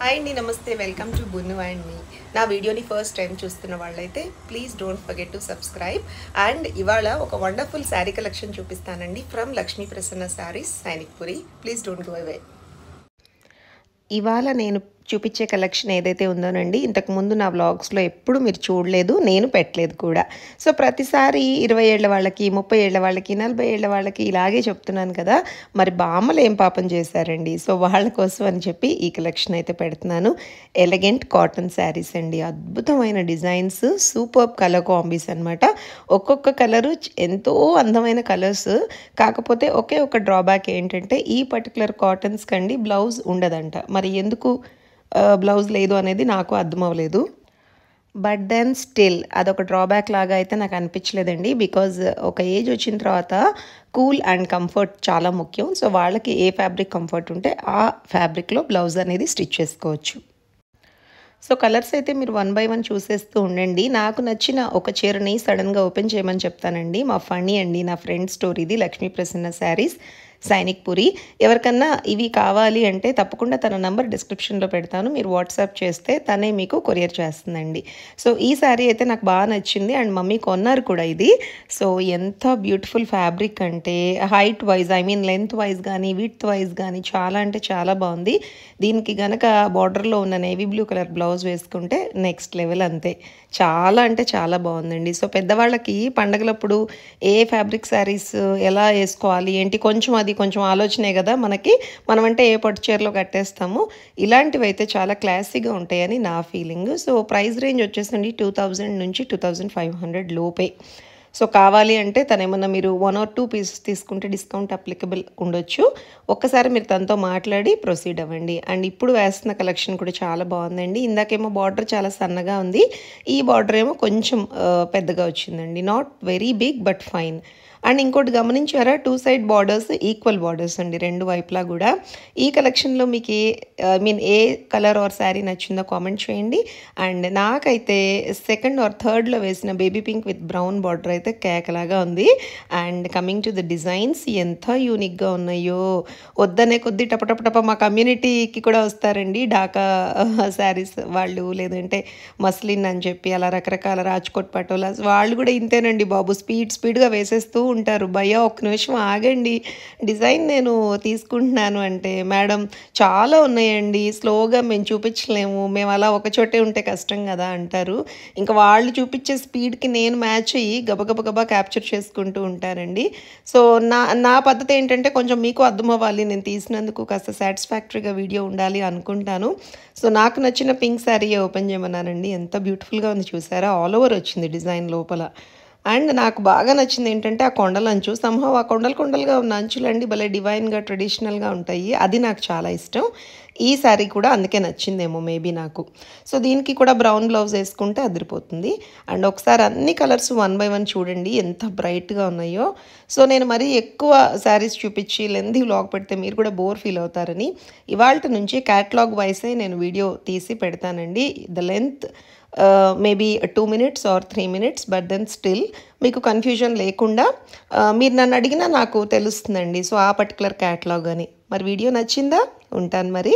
Hi అండి, నమస్తే. Welcome to బున్ను and మీ. నా వీడియోని ఫస్ట్ టైం చూస్తున్న వాళ్ళైతే please don't forget to subscribe. And ఇవాళ ఒక వండర్ఫుల్ శారీ కలెక్షన్ చూపిస్తానండి from Lakshmi Prasanna saris, Sainikpuri. Please don't go away. ఇవాళ నేను చూపించే కలెక్షన్ ఏదైతే ఉందోనండి, ఇంతకుముందు నా వ్లాగ్స్లో ఎప్పుడు మీరు చూడలేదు, నేను పెట్టలేదు కూడా. సో ప్రతిసారి 20 ఏళ్ల వాళ్ళకి, 30 ఏళ్ల వాళ్ళకి, 40 ఏళ్ల వాళ్ళకి ఇలాగే చెప్తున్నాను కదా, మరి బామ్మలు ఏం పాపం చేశారండి. సో వాళ్ళ కోసం అని చెప్పి ఈ కలెక్షన్ అయితే పెడుతున్నాను. ఎలిగెంట్ కాటన్ శారీస్ అండి, అద్భుతమైన డిజైన్స్, సూపర్ కలర్ కాంబీస్ అనమాట. ఒక్కొక్క కలరు ఎంతో అందమైన కలర్స్. కాకపోతే ఒకే ఒక డ్రాబ్యాక్ ఏంటంటే ఈ పర్టికులర్ కాటన్స్ కండి బ్లౌజ్ ఉండదంట. మరి ఎందుకు బ్లౌజ్ లేదు అనేది నాకు అర్థం అవ్వలేదు. బట్ దెన్ స్టిల్ అదొక డ్రాబ్యాక్ లాగా అయితే నాకు అనిపించలేదండి. బికాజ్ ఒక ఏజ్ వచ్చిన తర్వాత కూల్ అండ్ కంఫర్ట్ చాలా ముఖ్యం. సో వాళ్ళకి ఏ ఫ్యాబ్రిక్ కంఫర్ట్ ఉంటే ఆ ఫ్యాబ్రిక్లో బ్లౌజ్ అనేది స్టిచ్ చేసుకోవచ్చు. సో కలర్స్ అయితే మీరు 1 by 1 చూసేస్తూ ఉండండి. నాకు నచ్చిన ఒక చీరని సడన్గా ఓపెన్ చేయమని చెప్తానండి. మా ఫనీ అండి, నా ఫ్రెండ్ స్టోరీది, లక్ష్మీ ప్రసన్న శారీస్, సైనిక్పురి. ఎవరికన్నా ఇవి కావాలి అంటే తప్పకుండా తన నంబర్ డిస్క్రిప్షన్లో పెడతాను. మీరు వాట్సాప్ చేస్తే తనే మీకు కొరియర్ చేస్తుందండి. సో ఈ శారీ అయితే నాకు బాగా నచ్చింది అండ్ మమ్మీ కొన్నారు కూడా ఇది. సో ఎంత బ్యూటిఫుల్ ఫ్యాబ్రిక్ అంటే height wise, I mean length wise కానీ విడ్త్ వైజ్ కానీ చాలా అంటే చాలా బాగుంది. దీనికి గనక బార్డర్లో ఉన్న నేవీ బ్లూ కలర్ బ్లౌజ్ వేసుకుంటే నెక్స్ట్ లెవెల్ అంతే. చాలా అంటే చాలా బాగుందండి. సో పెద్దవాళ్ళకి పండగలప్పుడు ఏ ఫ్యాబ్రిక్ శారీస్ ఎలా వేసుకోవాలి ఏంటి, కొంచెం ఆలోచనే కదా మనకి. మనమంటే ఏ పట్టు చీరలో కట్టేస్తాము. ఇలాంటివి అయితే చాలా క్లాసీగా ఉంటాయని నా ఫీలింగ్. సో ప్రైస్ రేంజ్ వచ్చేసండి 2000 నుంచి 2500 లోపే. సో కావాలి అంటే తనేమన్నా మీరు 1 or 2 పీసెస్ తీసుకుంటే డిస్కౌంట్ అప్లికబుల్ ఉండొచ్చు. ఒక్కసారి మీరు తనతో మాట్లాడి ప్రొసీడ్ అవ్వండి. అండ్ ఇప్పుడు వేస్తున్న కలెక్షన్ కూడా చాలా బాగుందండి. ఇందాకేమో బార్డర్ చాలా సన్నగా ఉంది, ఈ బార్డర్ ఏమో కొంచెం పెద్దగా వచ్చిందండి. Not very big but fine. And ఇంకోటి గమనించారా, 2 side బార్డర్స్ ఈక్వల్ బార్డర్స్ అండి రెండు వైపులా కూడా. ఈ కలెక్షన్లో మీకు ఏ కలర్ ఆర్ శారీ నచ్చిందో కామెంట్ చేయండి. అండ్ నాకైతే సెకండ్ ఆర్ థర్డ్లో వేసిన baby pink with brown border అయితే కేకలాగా ఉంది. And coming to the designs ఎంత యూనిక్గా ఉన్నాయో, వద్దనే కొద్ది టపటపటప మా కమ్యూనిటీకి కూడా వస్తారండి ఢాకా శారీస్ వాళ్ళు, లేదంటే మస్లిన్ అని చెప్పి అలా రకరకాల రాజ్కోట్ పటోలాస్ వాళ్ళు కూడా ఇంతేనండి బాబు, స్పీడ్గా వేసేస్తూ ఉంటారు. భయ్యా ఒక్క నిమిషం ఆగండి, డిజైన్ నేను తీసుకుంటున్నాను అంటే, మేడం చాలా ఉన్నాయండి, స్లోగా మేము చూపించలేము, మేము అలా ఒక చోటే ఉంటే కష్టం కదా అంటారు. ఇంకా వాళ్ళు చూపించే స్పీడ్కి నేను మ్యాచ్ అయ్యి గబగబా క్యాప్చర్ చేసుకుంటూ ఉంటానండి. సో నా పద్ధతి ఏంటంటే కొంచెం మీకు అర్థం అవ్వాలి, నేను తీసినందుకు కాస్త సాటిస్ఫాక్టరీగా వీడియో ఉండాలి అనుకుంటాను. సో నాకు నచ్చిన పింక్ శారీ ఓపెన్ చేయమన్నానండి. ఎంత బ్యూటిఫుల్గా ఉంది చూసారా, ఆల్ ఓవర్ వచ్చింది డిజైన్ లోపల. అండ్ నాకు బాగా నచ్చింది ఏంటంటే ఆ కొండల అంచు, సంహవ్ ఆ కొండలుగా ఉన్న అంచులండి భలే డివైన్గా ట్రెడిషనల్గా ఉంటాయి. అది నాకు చాలా ఇష్టం. ఈ శారీ కూడా అందుకే నచ్చిందేమో మేబీ నాకు. సో దీనికి కూడా బ్రౌన్ బ్లౌజ్ వేసుకుంటే అదిరిపోతుంది. అండ్ ఒకసారి అన్ని కలర్స్ 1 by 1 చూడండి ఎంత బ్రైట్గా ఉన్నాయో. సో నేను మరీ ఎక్కువ శారీస్ చూపించి లెంతీ వ్లాగ్ పెడితే మీరు కూడా బోర్ ఫీల్ అవుతారని ఇవాళ నుంచి క్యాటలాగ్ వైసే నేను వీడియో తీసి పెడతానండి. The length maybe 2 minutes or 3 minutes, but then still మీకు కన్ఫ్యూజన్ లేకుండా మీరు నన్ను అడిగినా నాకు తెలుస్తుందండి. సో ఆ పర్టికులర్ క్యాటలాగ్ అని. మరి వీడియో నచ్చిందా? ఉంటాను మరి.